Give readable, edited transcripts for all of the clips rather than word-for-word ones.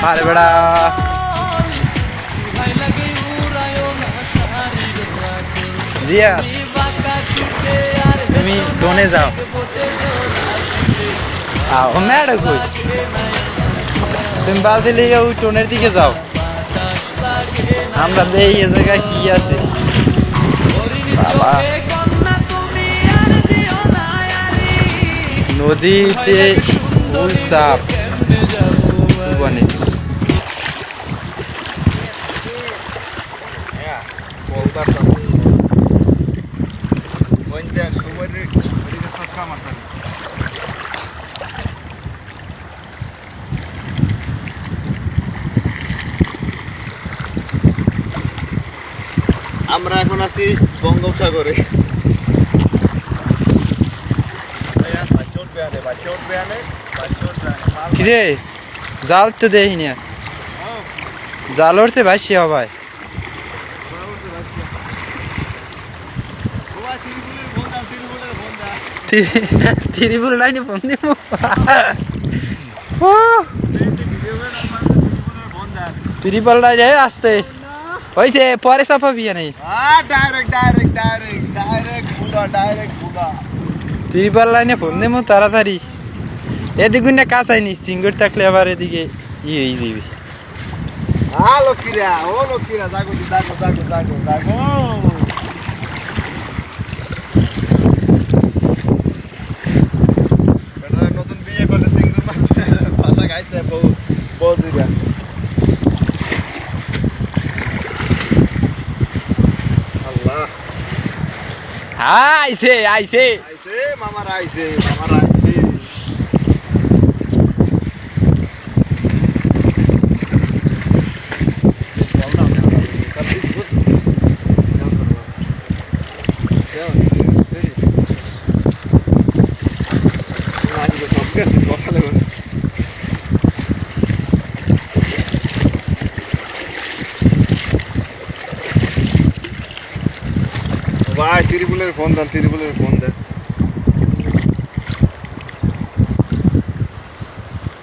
আরে বেড়া জিয়া তুমি ডোনে যাও ম্যাড কই তুমি বালতি লিগে ওই টোনের দিকে যাও আমরা এই জায়গায় কি আছে বাবা নদীতে ফুল চাপ বনে আমরা এখন আছি বঙ্গোপসাগরে। কিরে জাল তো দেখিনি জাল উঠছে ভাসি হবাই তিরিপুল লাইনে ফোন দিব তিরিপুল লাইনে আসতে হয়েছে পরে চাপাবি নেই তিরিপাল লাইনে ফোন দেবো তাড়াতাড়ি এদিকে না কাঁচাইনি সিঙ্গুর থাকলে আবার এদিকে ইয়ে হয়ে যাবি লক্ষ্মীরা ও লক্ষ্মীরা জাগো জাগো জাগো জাগো জাগো নতুন বিয়ে করলে সিঙ্গুর মাথা গাইছে বৌদিরা আল্লাহ আইছে আইছে আইছে মামারা আইছে মামারা আইছে ভাই তিরিপুলের ফোন দেন তিরিপুলের ফোন দেন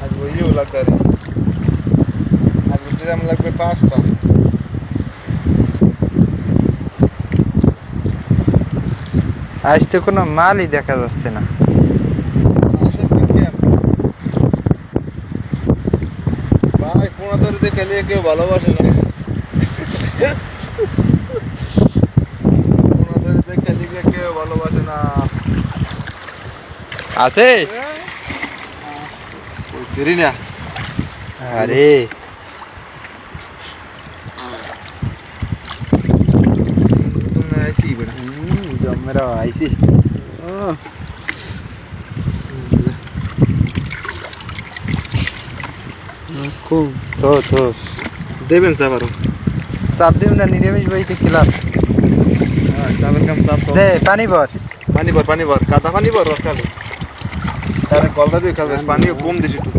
আজ বইও লাগবে আজ ড্রাম লাগবে 5টা আজ তো কোনো মালই দেখা যাচ্ছে না ভাই পোনা ধরে দেখে নিয়ে কেউ ভালোবাসে না কেউ ভালোবাসে না আছে না আরে জমেরা আইসি তো তো দেবেন সাবারও চাপ দিন না নিরামিষ বইতে খেলাম সাবের কাম সাপ দে পানি ভর পানি ভর কাদা পানি ভর রকালে তারে কলটা দিয়ে খাবে পানি কম দিছি তো